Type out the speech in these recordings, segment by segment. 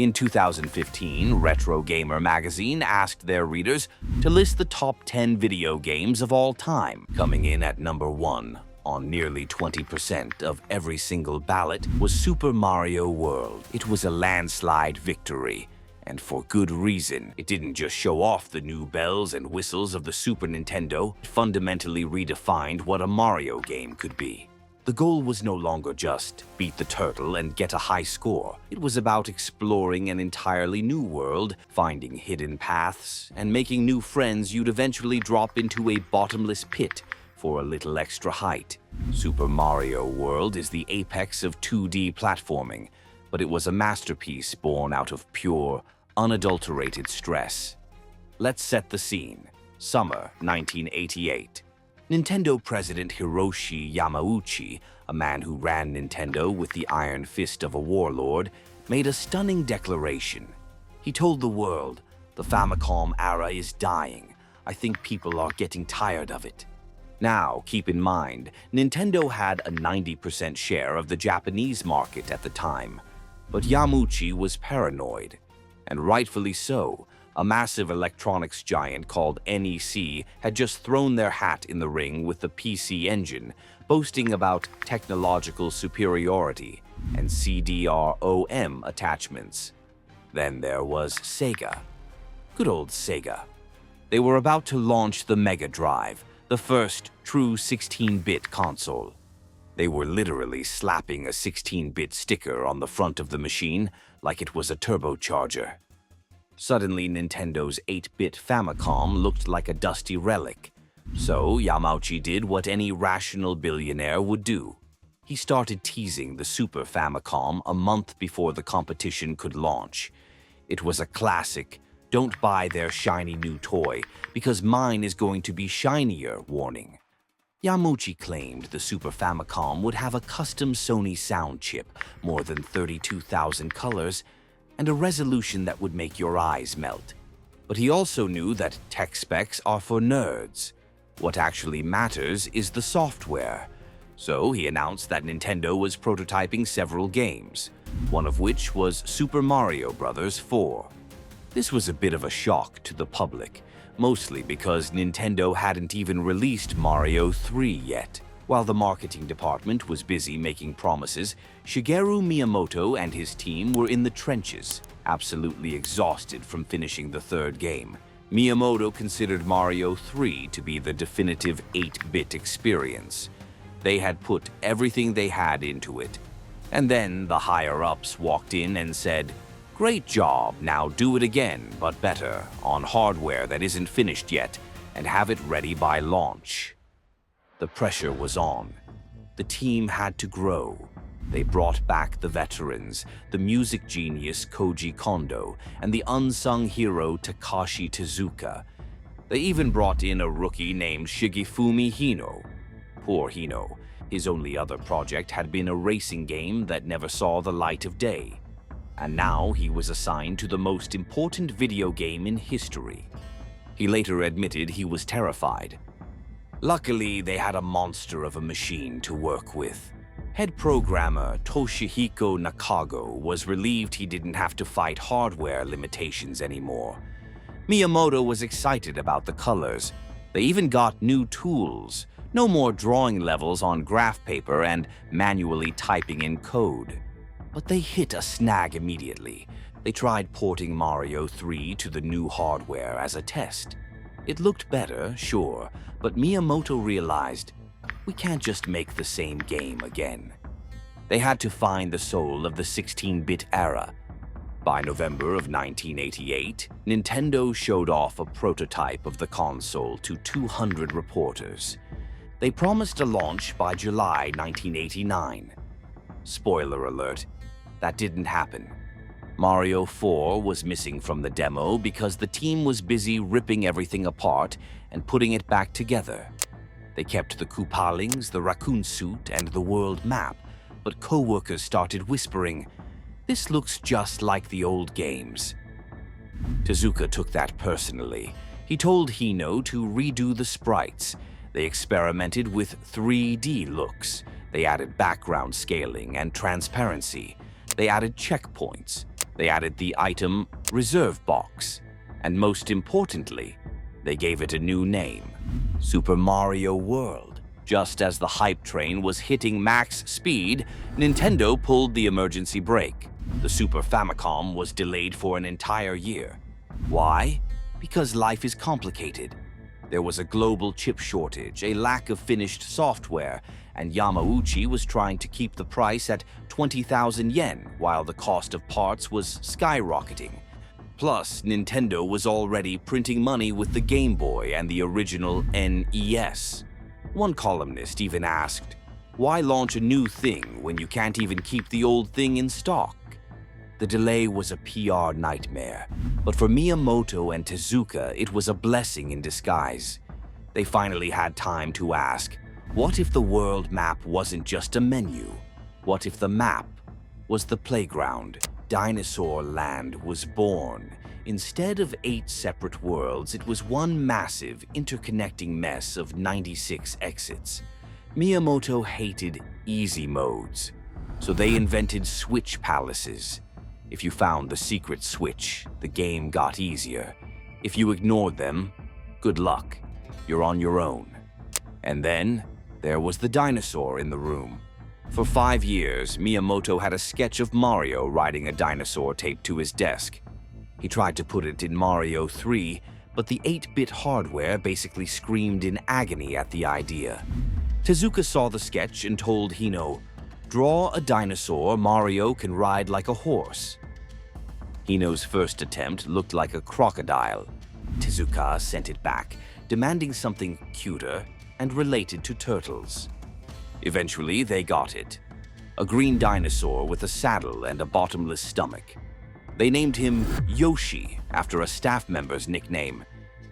In 2015, Retro Gamer magazine asked their readers to list the top 10 video games of all time. Coming in at number 1 on nearly 20% of every single ballot was Super Mario World. It was a landslide victory, and for good reason. It didn't just show off the new bells and whistles of the Super Nintendo, it fundamentally redefined what a Mario game could be. The goal was no longer just beat the turtle and get a high score. It was about exploring an entirely new world, finding hidden paths, and making new friends you'd eventually drop into a bottomless pit for a little extra height. Super Mario World is the apex of 2D platforming, but it was a masterpiece born out of pure, unadulterated stress. Let's set the scene. Summer 1988. Nintendo President Hiroshi Yamauchi, a man who ran Nintendo with the iron fist of a warlord, made a stunning declaration. He told the world, "The Famicom era is dying. I think people are getting tired of it." Now, keep in mind, Nintendo had a 90% share of the Japanese market at the time. But Yamauchi was paranoid, and rightfully so. A massive electronics giant called NEC had just thrown their hat in the ring with the PC Engine, boasting about technological superiority and CD-ROM attachments. Then there was Sega. Good old Sega. They were about to launch the Mega Drive, the first true 16-bit console. They were literally slapping a 16-bit sticker on the front of the machine like it was a turbocharger. Suddenly, Nintendo's 8-bit Famicom looked like a dusty relic. So, Yamauchi did what any rational billionaire would do. He started teasing the Super Famicom a month before the competition could launch. It was a classic, "Don't buy their shiny new toy, because mine is going to be shinier" warning. Yamauchi claimed the Super Famicom would have a custom Sony sound chip, more than 32,000 colors, and a resolution that would make your eyes melt. But he also knew that tech specs are for nerds. What actually matters is the software. So he announced that Nintendo was prototyping several games, one of which was Super Mario Bros. 4. This was a bit of a shock to the public, mostly because Nintendo hadn't even released Mario 3 yet. While the marketing department was busy making promises, Shigeru Miyamoto and his team were in the trenches, absolutely exhausted from finishing the third game. Miyamoto considered Mario 3 to be the definitive 8-bit experience. They had put everything they had into it. And then the higher-ups walked in and said, "Great job, now do it again, but better, on hardware that isn't finished yet, and have it ready by launch." The pressure was on. The team had to grow. They brought back the veterans, the music genius Koji Kondo, and the unsung hero Takashi Tezuka. They even brought in a rookie named Shigefumi Hino. Poor Hino. His only other project had been a racing game that never saw the light of day. And now he was assigned to the most important video game in history. He later admitted he was terrified. Luckily, they had a monster of a machine to work with. Head programmer Toshihiko Nakago was relieved he didn't have to fight hardware limitations anymore. Miyamoto was excited about the colors. They even got new tools. No more drawing levels on graph paper and manually typing in code. But they hit a snag immediately. They tried porting Mario 3 to the new hardware as a test. It looked better, sure, but Miyamoto realized, we can't just make the same game again. They had to find the soul of the 16-bit era. By November of 1988, Nintendo showed off a prototype of the console to 200 reporters. They promised a launch by July 1989. Spoiler alert, that didn't happen. Mario 4 was missing from the demo because the team was busy ripping everything apart and putting it back together. They kept the Koopalings, the raccoon suit, and the world map, but co-workers started whispering, "This looks just like the old games." Tezuka took that personally. He told Hino to redo the sprites. They experimented with 3D looks. They added background scaling and transparency. They added checkpoints. They added the item Reserve Box, and most importantly, they gave it a new name, Super Mario World. Just as the hype train was hitting max speed, Nintendo pulled the emergency brake. The Super Famicom was delayed for an entire year. Why? Because life is complicated. There was a global chip shortage, a lack of finished software, and Yamauchi was trying to keep the price at 20,000 yen while the cost of parts was skyrocketing. Plus, Nintendo was already printing money with the Game Boy and the original NES. One columnist even asked, "Why launch a new thing when you can't even keep the old thing in stock?" The delay was a PR nightmare, but for Miyamoto and Tezuka, it was a blessing in disguise. They finally had time to ask, what if the world map wasn't just a menu? What if the map was the playground? Dinosaur Land was born. Instead of 8 separate worlds, it was one massive, interconnecting mess of 96 exits. Miyamoto hated easy modes, so they invented switch palaces. If you found the secret switch, the game got easier. If you ignored them, good luck. You're on your own. And then, there was the dinosaur in the room. For 5 years, Miyamoto had a sketch of Mario riding a dinosaur taped to his desk. He tried to put it in Mario 3, but the 8-bit hardware basically screamed in agony at the idea. Tezuka saw the sketch and told Hino, "Draw a dinosaur Mario can ride like a horse." Hino's first attempt looked like a crocodile. Tezuka sent it back, demanding something cuter and related to turtles. Eventually, they got it. A green dinosaur with a saddle and a bottomless stomach. They named him Yoshi after a staff member's nickname,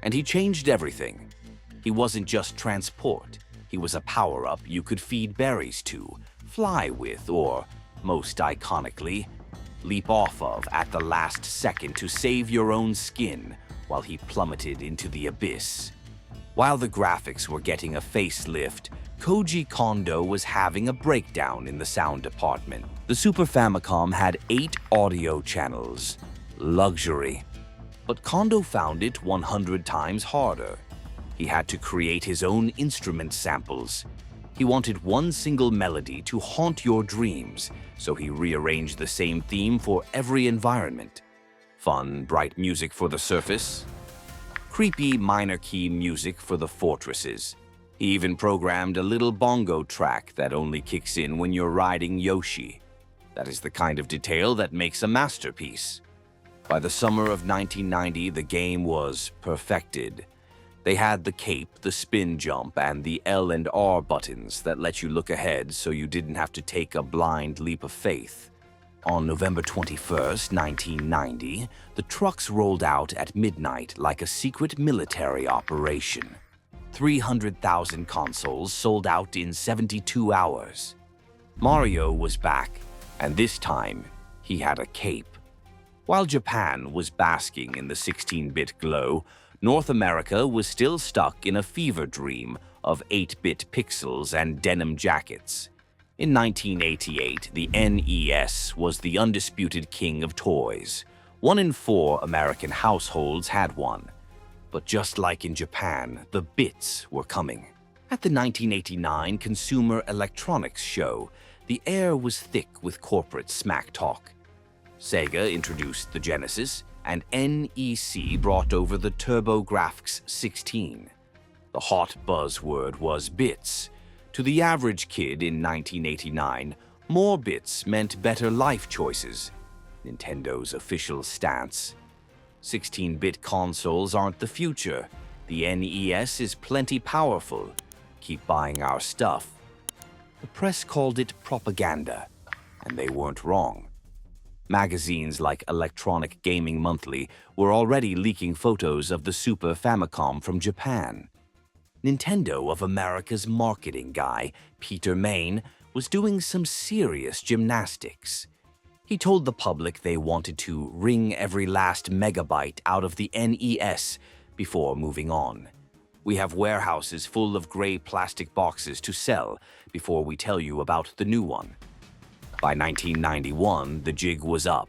and he changed everything. He wasn't just transport. He was a power-up you could feed berries to, fly with, or, most iconically, leap off of at the last second to save your own skin while he plummeted into the abyss. While the graphics were getting a facelift, Koji Kondo was having a breakdown in the sound department. The Super Famicom had 8 audio channels. Luxury. But Kondo found it 100 times harder. He had to create his own instrument samples. He wanted one single melody to haunt your dreams, so he rearranged the same theme for every environment. Fun, bright music for the surface. Creepy minor key music for the fortresses. He even programmed a little bongo track that only kicks in when you're riding Yoshi. That is the kind of detail that makes a masterpiece. By the summer of 1990, the game was perfected. They had the cape, the spin jump, and the L and R buttons that let you look ahead so you didn't have to take a blind leap of faith. On November 21st, 1990, the trucks rolled out at midnight like a secret military operation. 300,000 consoles sold out in 72 hours. Mario was back, and this time, he had a cape. While Japan was basking in the 16-bit glow, North America was still stuck in a fever dream of 8-bit pixels and denim jackets. In 1988, the NES was the undisputed king of toys. 1 in 4 American households had one. But just like in Japan, the bits were coming. At the 1989 Consumer Electronics Show, the air was thick with corporate smack talk. Sega introduced the Genesis, and NEC brought over the TurboGrafx 16. The hot buzzword was bits. To the average kid in 1989, more bits meant better life choices. Nintendo's official stance. 16-bit consoles aren't the future. The NES is plenty powerful. Keep buying our stuff. The press called it propaganda, and they weren't wrong. Magazines like Electronic Gaming Monthly were already leaking photos of the Super Famicom from Japan. Nintendo of America's marketing guy, Peter Main, was doing some serious gymnastics. He told the public they wanted to wring every last megabyte out of the NES before moving on. We have warehouses full of gray plastic boxes to sell before we tell you about the new one. By 1991, the jig was up.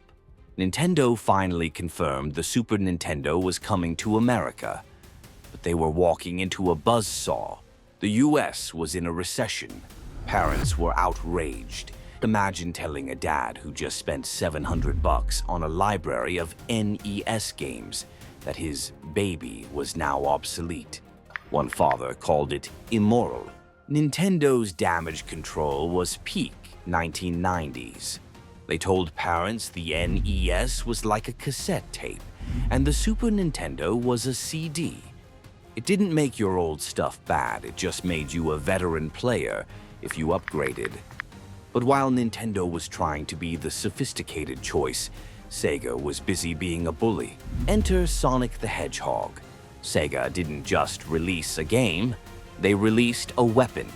Nintendo finally confirmed the Super Nintendo was coming to America, but they were walking into a buzzsaw. The US was in a recession. Parents were outraged. Imagine telling a dad who just spent $700 on a library of NES games that his baby was now obsolete. One father called it immoral. Nintendo's damage control was peak 1990s. They told parents the NES was like a cassette tape, and the Super Nintendo was a CD. It didn't make your old stuff bad, it just made you a veteran player if you upgraded. But while Nintendo was trying to be the sophisticated choice, Sega was busy being a bully. Enter Sonic the Hedgehog. Sega didn't just release a game, they released a weapon.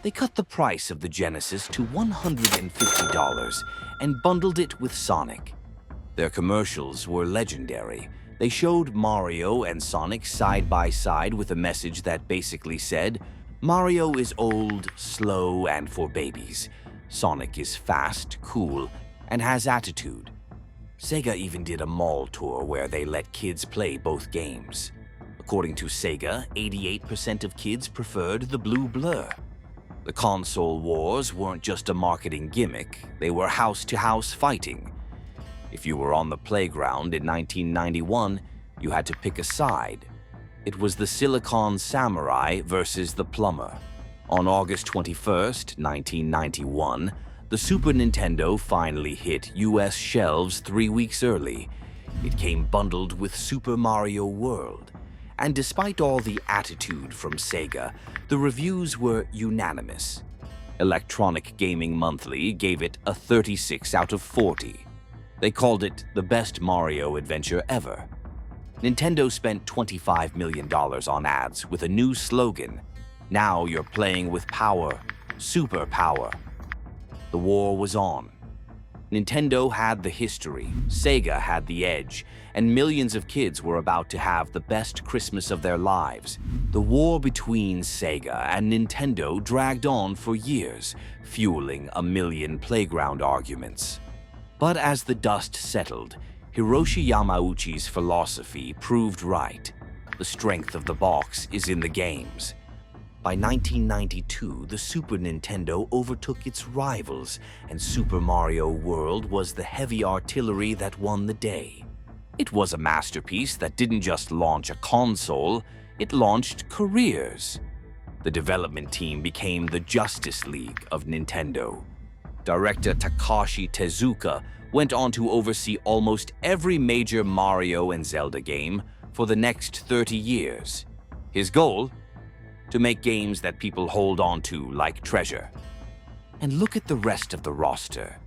They cut the price of the Genesis to $150 and bundled it with Sonic. Their commercials were legendary. They showed Mario and Sonic side by side with a message that basically said, Mario is old, slow, and for babies. Sonic is fast, cool, and has attitude. Sega even did a mall tour where they let kids play both games. According to Sega, 88% of kids preferred the blue blur. The console wars weren't just a marketing gimmick, they were house-to-house fighting. If you were on the playground in 1991, you had to pick a side. It was the Silicon Samurai versus the plumber. On August 21st, 1991, the Super Nintendo finally hit US shelves 3 weeks early. It came bundled with Super Mario World. And despite all the attitude from Sega, the reviews were unanimous. Electronic Gaming Monthly gave it a 36 out of 40. They called it the best Mario adventure ever. Nintendo spent $25 million on ads with a new slogan, "Now you're playing with power, super power." The war was on. Nintendo had the history, Sega had the edge, and millions of kids were about to have the best Christmas of their lives. The war between Sega and Nintendo dragged on for years, fueling a million playground arguments. But as the dust settled, Hiroshi Yamauchi's philosophy proved right. The strength of the box is in the games. By 1992, the Super Nintendo overtook its rivals, and Super Mario World was the heavy artillery that won the day. It was a masterpiece that didn't just launch a console, it launched careers. The development team became the Justice League of Nintendo. Director Takashi Tezuka went on to oversee almost every major Mario and Zelda game for the next 30 years. His goal? To make games that people hold on to like treasure. And look at the rest of the roster.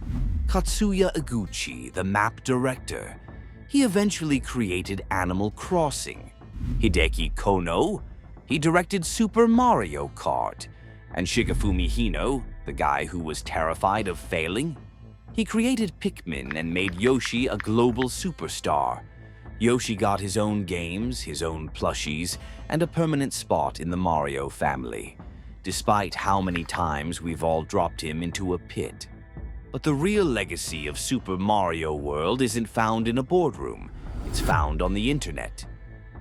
Katsuya Iguchi, the map director. He eventually created Animal Crossing. Hideki Kono, he directed Super Mario Kart. And Shigefumi Hino, the guy who was terrified of failing, he created Pikmin and made Yoshi a global superstar. Yoshi got his own games, his own plushies, and a permanent spot in the Mario family, despite how many times we've all dropped him into a pit. But the real legacy of Super Mario World isn't found in a boardroom, it's found on the internet.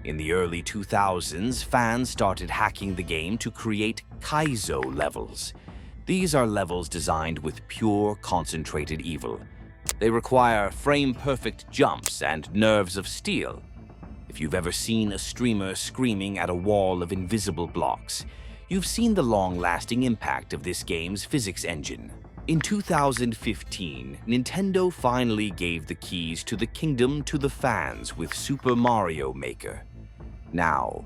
In the early 2000s, fans started hacking the game to create Kaizo levels. These are levels designed with pure, concentrated evil. They require frame-perfect jumps and nerves of steel. If you've ever seen a streamer screaming at a wall of invisible blocks, you've seen the long-lasting impact of this game's physics engine. In 2015, Nintendo finally gave the keys to the kingdom to the fans with Super Mario Maker. Now,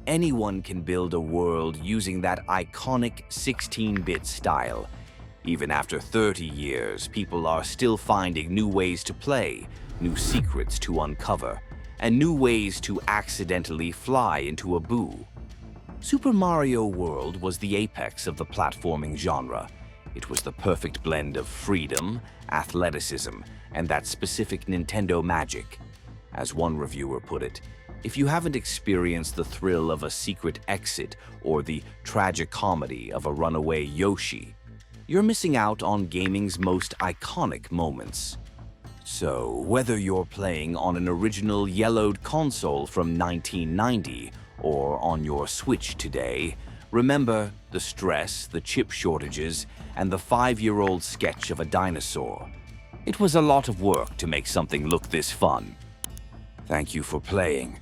anyone can build a world using that iconic 16-bit style. Even after 30 years, people are still finding new ways to play, new secrets to uncover, and new ways to accidentally fly into a boo. Super Mario World was the apex of the platforming genre. It was the perfect blend of freedom, athleticism, and that specific Nintendo magic. As one reviewer put it, if you haven't experienced the thrill of a secret exit or the tragic comedy of a runaway Yoshi, you're missing out on gaming's most iconic moments. So, whether you're playing on an original yellowed console from 1990 or on your Switch today, remember the stress, the chip shortages, and the 5-year-old sketch of a dinosaur. It was a lot of work to make something look this fun. Thank you for playing.